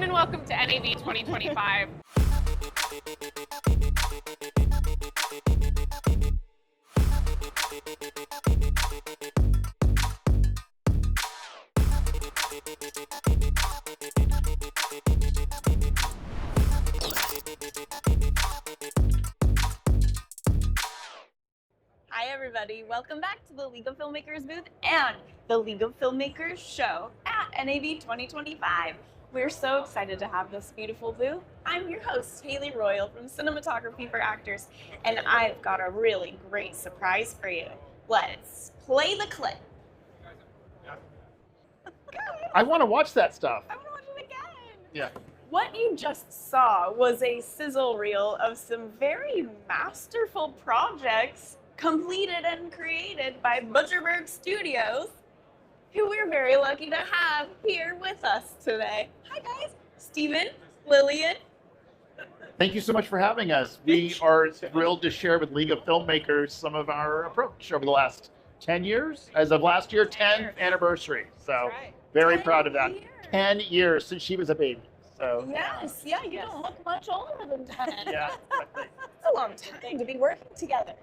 everyone, and welcome to NAB 2025. Hi everybody, welcome back to the League of Filmmakers booth and the League of Filmmakers show at NAB 2025. We're so excited to have this beautiful booth. I'm your host, Haley Royal from Cinematography for Actors, and I've got a really great surprise for you. Let's play the clip. I want to watch that stuff. I want to watch it again. Yeah. What you just saw was a sizzle reel of some very masterful projects completed and created by ButcherBird Studios, who we're very lucky to have here with us today. Hi guys, Steven, Lillian. Thank you so much for having us. We are thrilled to share with League of Filmmakers some of our approach over the last 10 years. As of last year, 10th anniversary. So right. very 10 proud of that. years. 10 years since she was a baby. So Yes, yeah, you don't look much older than 10. yeah. It's a long time to be working together.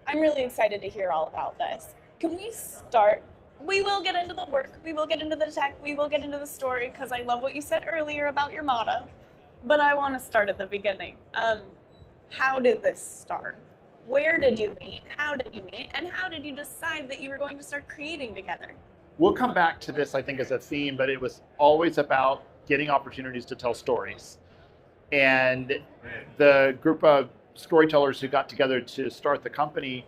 I'm really excited to hear all about this. Can we start? We will get into the work, we will get into the tech, we will get into the story, because I love what you said earlier about your motto. But I want to start at the beginning. How did this start? Where did you meet? How did you meet? And how did you decide that you were going to start creating together? We'll come back to this, I think, as a theme, but it was always about getting opportunities to tell stories. And the group of storytellers who got together to start the company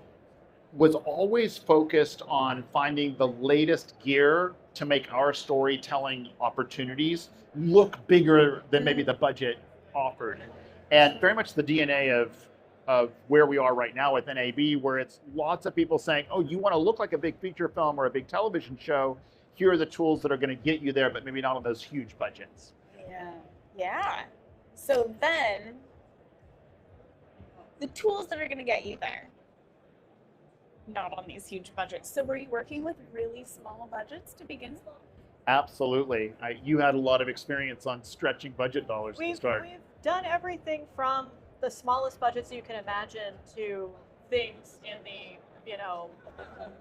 was always focused on finding the latest gear to make our storytelling opportunities look bigger than maybe the budget offered. And very much the DNA of where we are right now with NAB, where it's lots of people saying, oh, you want to look like a big feature film or a big television show, here are the tools that are going to get you there, but maybe not on those huge budgets. Yeah. So then, the tools that are going to get you there, not on these huge budgets. So were you working with really small budgets to begin with? Absolutely. You had a lot of experience on stretching budget dollars to start. We've done everything from the smallest budgets you can imagine to things in the,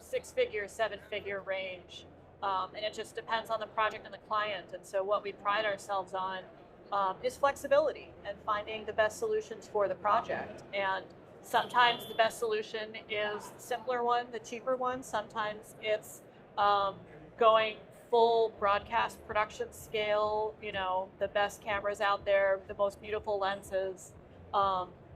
6-figure, 7-figure range. And it just depends on the project and the client. And so what we pride ourselves on is flexibility and finding the best solutions for the project. And sometimes the best solution is the simpler one, the cheaper one. Sometimes it's going full broadcast production scale, the best cameras out there, the most beautiful lenses.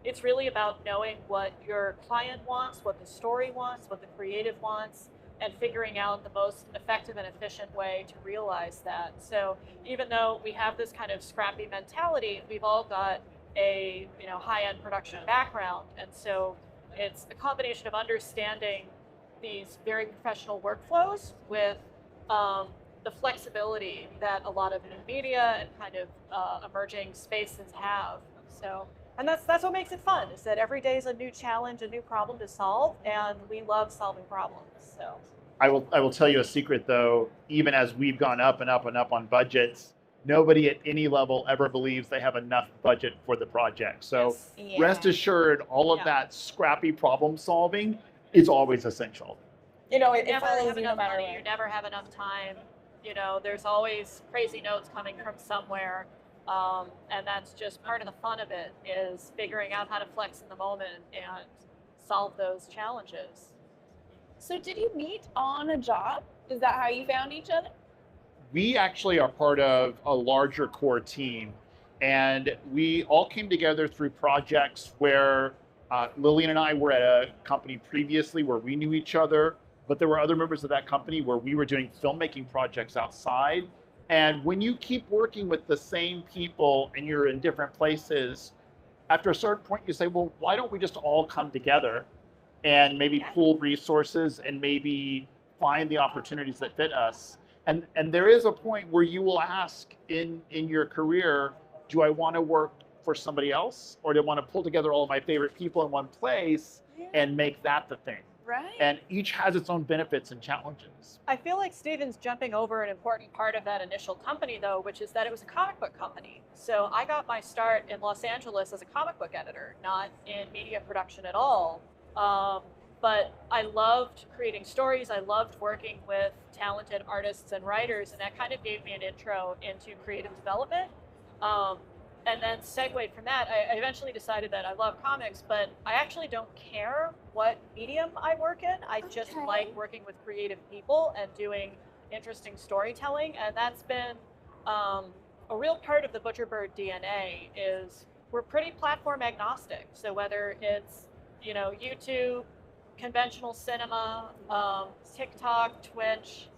It's really about knowing what your client wants, what the story wants, what the creative wants, and figuring out the most effective and efficient way to realize that. So even though we have this kind of scrappy mentality, we've all got a high-end production background. And so it's a combination of understanding these very professional workflows with the flexibility that a lot of new media and kind of emerging spaces have. So, and that's what makes it fun, is that every day is a new challenge, a new problem to solve, and we love solving problems. So I will tell you a secret though, even as we've gone up and up and up on budgets, nobody at any level ever believes they have enough budget for the project. So rest assured, all of that scrappy problem solving is always essential. You never have enough money, you never have enough time. There's always crazy notes coming from somewhere. And that's just part of the fun of it, is figuring out how to flex in the moment and solve those challenges. So did you meet on a job? Is that how you found each other? We actually are part of a larger core team, and we all came together through projects where Lillian and I were at a company previously where we knew each other, but there were other members of that company where we were doing filmmaking projects outside. And when you keep working with the same people and you're in different places, after a certain point you say, well, why don't we just all come together and maybe pool resources and maybe find the opportunities that fit us? And there is a point where you will ask in your career, do I want to work for somebody else, or do I want to pull together all of my favorite people in one place and make that the thing? Right. And each has its own benefits and challenges. I feel like Steven's jumping over an important part of that initial company, though, which is that it was a comic book company. So I got my start in Los Angeles as a comic book editor, not in media production at all. But I loved creating stories. I loved working with talented artists and writers, and that kind of gave me an intro into creative development. And then segued from that, I eventually decided that I love comics, but I actually don't care what medium I work in. I just like working with creative people and doing interesting storytelling. And that's been a real part of the ButcherBird DNA is we're pretty platform agnostic. So whether it's, YouTube, conventional cinema, TikTok, Twitch,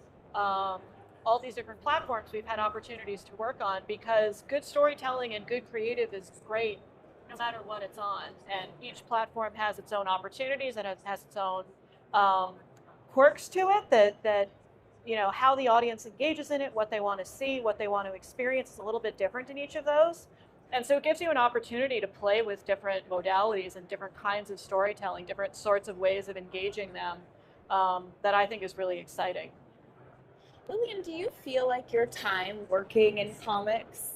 all these different platforms we've had opportunities to work on, because good storytelling and good creative is great no matter what it's on. And each platform has its own opportunities and it has its own quirks to it that how the audience engages in it, what they want to see, what they want to experience is a little bit different in each of those. And so it gives you an opportunity to play with different modalities and different kinds of storytelling, different sorts of ways of engaging them, that I think is really exciting. Lillian, do you feel like your time working in comics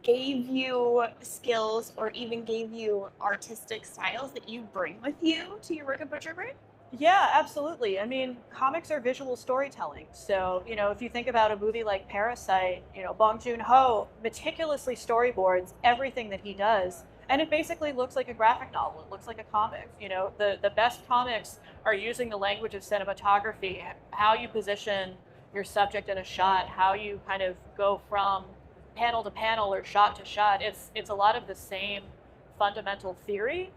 gave you skills or even gave you artistic styles that you bring with you to your work at ButcherBird? Yeah, absolutely. I mean, comics are visual storytelling. So, if you think about a movie like Parasite, Bong Joon-ho meticulously storyboards everything that he does. And it basically looks like a graphic novel. It looks like a comic. The best comics are using the language of cinematography, how you position your subject in a shot, how you kind of go from panel to panel or shot to shot. It's a lot of the same fundamental theory.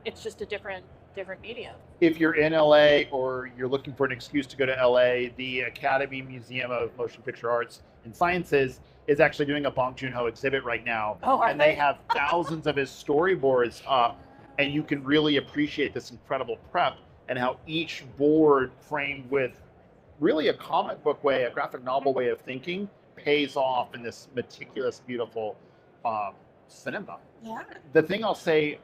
It's just a different medium. If you're in LA or you're looking for an excuse to go to LA, the Academy Museum of Motion Picture Arts and Sciences is actually doing a Bong Joon-ho exhibit right now. Oh, and they have thousands of his storyboards up, and you can really appreciate this incredible prep and how each board framed with really a comic book way, a graphic novel way of thinking, pays off in this meticulous, beautiful cinema. Yeah. The thing I'll say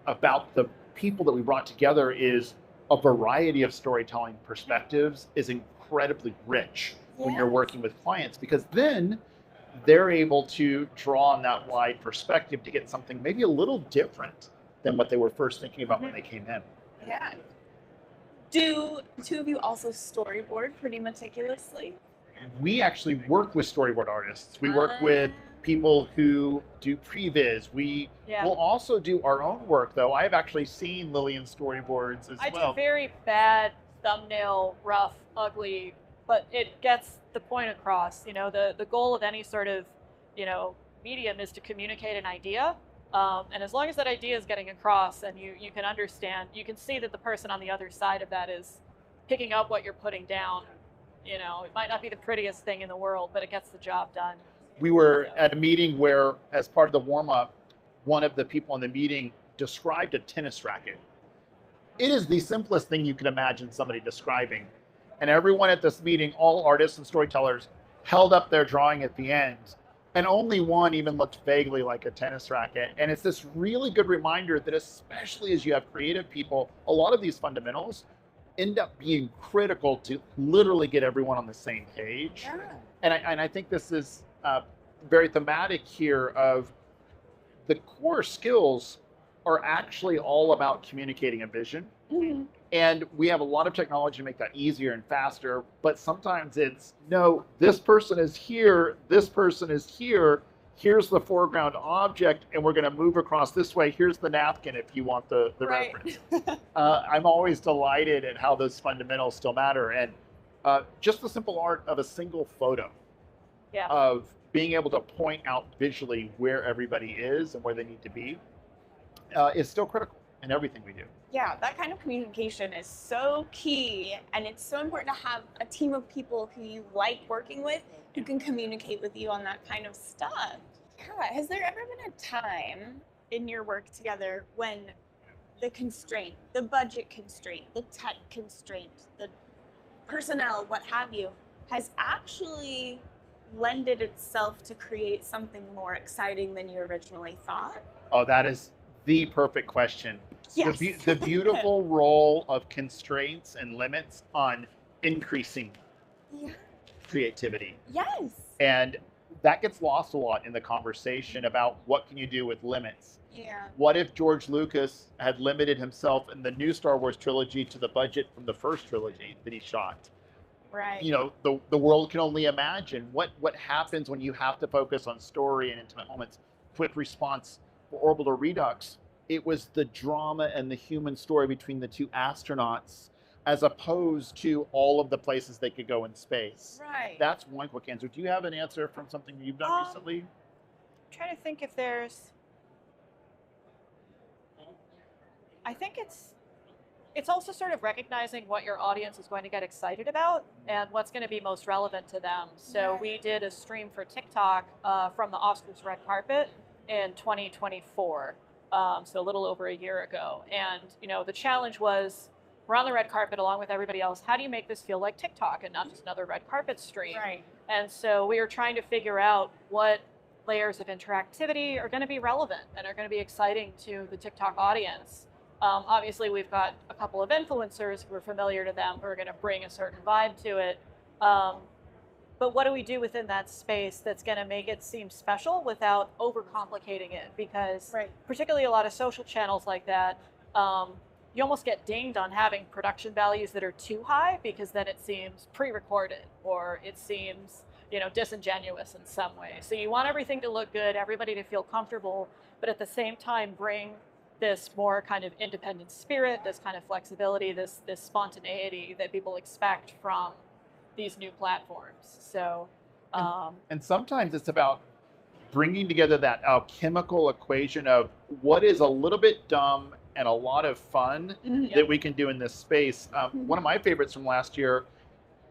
about the people that we brought together is a variety of storytelling perspectives is incredibly rich when you're working with clients, because then they're able to draw on that wide perspective to get something maybe a little different than what they were first thinking about when they came in. Yeah. Do the two of you also storyboard pretty meticulously? We actually work with storyboard artists. We work with people who do previs. We will also do our own work, though. I've actually seen Lillian storyboards as well. I do very bad thumbnail, rough, ugly, but it gets the point across. The goal of any sort of, medium is to communicate an idea. And as long as that idea is getting across and you can understand, you can see that the person on the other side of that is picking up what you're putting down. It might not be the prettiest thing in the world, but it gets the job done. We were at a meeting where, as part of the warm-up, one of the people in the meeting described a tennis racket. It is the simplest thing you can imagine somebody describing. And everyone at this meeting, all artists and storytellers, held up their drawing at the end. And only one even looked vaguely like a tennis racket. And it's this really good reminder that, especially as you have creative people, a lot of these fundamentals end up being critical to literally get everyone on the same page. Yeah. And I think this is very thematic here of the core skills are actually all about communicating a vision. Mm-hmm. And we have a lot of technology to make that easier and faster, but sometimes it's, no, this person is here, this person is here, here's the foreground object, and we're going to move across this way. Here's the napkin if you want the reference. I'm always delighted at how those fundamentals still matter. And just the simple art of a single photo, of being able to point out visually where everybody is and where they need to be, is still critical in everything we do. Yeah, that kind of communication is so key, and it's so important to have a team of people who you like working with who can communicate with you on that kind of stuff. Yeah, has there ever been a time in your work together when the constraint, the budget constraint, the tech constraint, the personnel, what have you, has actually lended itself to create something more exciting than you originally thought? Oh, that is the perfect question. Yes. The beautiful role of constraints and limits on increasing Yeah. creativity. Yes. And that gets lost a lot in the conversation about what can you do with limits. Yeah. What if George Lucas had limited himself in the new Star Wars trilogy to the budget from the first trilogy that he shot? Right. You know, the world can only imagine what happens when you have to focus on story and intimate moments. Quick response for Orbital Redux. It was the drama and the human story between the two astronauts, as opposed to all of the places they could go in space. Right. That's one quick answer. Do you have an answer from something you've done recently? I'm trying to think if there's. I think it's also sort of recognizing what your audience is going to get excited about and what's going to be most relevant to them. So we did a stream for TikTok from the Oscars red carpet in 2024, so a little over a year ago. And the challenge was, we're on the red carpet along with everybody else. How do you make this feel like TikTok and not just another red carpet stream? Right. And so we were trying to figure out what layers of interactivity are going to be relevant and are going to be exciting to the TikTok audience. Obviously, we've got a couple of influencers who are familiar to them who are going to bring a certain vibe to it. But what do we do within that space that's going to make it seem special without overcomplicating it? Because particularly a lot of social channels like that, you almost get dinged on having production values that are too high, because then it seems pre-recorded or it seems disingenuous in some way. So you want everything to look good, everybody to feel comfortable, but at the same time bring this more kind of independent spirit, this kind of flexibility, this spontaneity that people expect from these new platforms. So, and sometimes it's about bringing together that alchemical equation of what is a little bit dumb and a lot of fun that we can do in this space. One of my favorites from last year,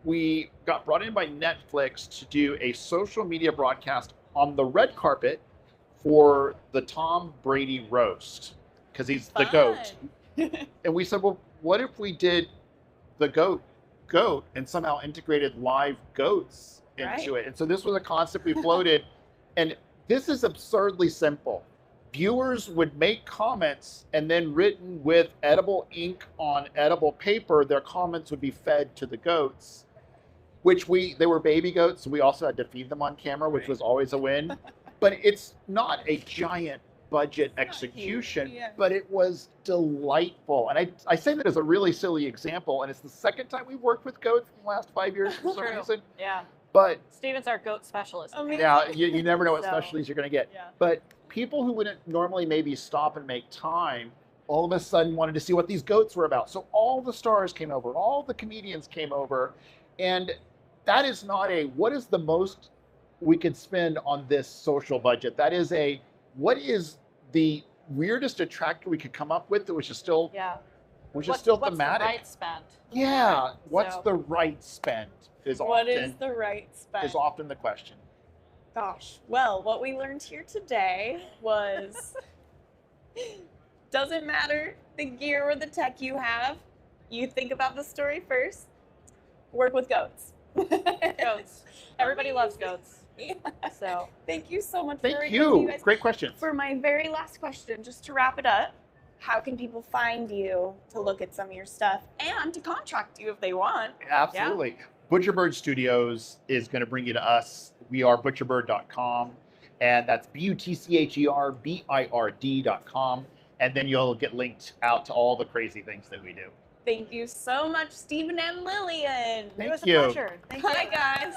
we got brought in by Netflix to do a social media broadcast on the red carpet for the Tom Brady roast, because he's the GOAT. And we said, well, what if we did the GOAT and somehow integrated live goats into it? And so this was a concept we floated. And this is absurdly simple. Viewers would make comments, and then written with edible ink on edible paper, their comments would be fed to the goats, which they were baby goats, so we also had to feed them on camera, which was always a win. But it's not a giant budget execution, but it was delightful. And I say that as a really silly example, and it's the second time we've worked with goats in the last 5 years for some reason. Yeah. But Steven's our goat specialist. yeah, you never know what specialties you're going to get. Yeah. But people who wouldn't normally maybe stop and make time, all of a sudden wanted to see what these goats were about. So all the stars came over, all the comedians came over, and that is not what is the most we could spend on this social budget. That is what is the weirdest attractor we could come up with that was just still thematic. What's the right spend? Yeah, what's the right spend is often the question. Gosh, well, what we learned here today was doesn't matter the gear or the tech you have, you think about the story first, work with goats. Goats. Everybody loves goats. Yeah. So thank you so much. Thank you. Great questions. For my very last question, just to wrap it up, how can people find you to look at some of your stuff and to contract you if they want? Absolutely. Yeah. ButcherBird Studios is going to bring you to us. We are butcherbird.com, and that's ButcherBird.com. And then you'll get linked out to all the crazy things that we do. Thank you so much, Stephen and Lillian. Thank it was you. a pleasure. Thank you. Bye, guys.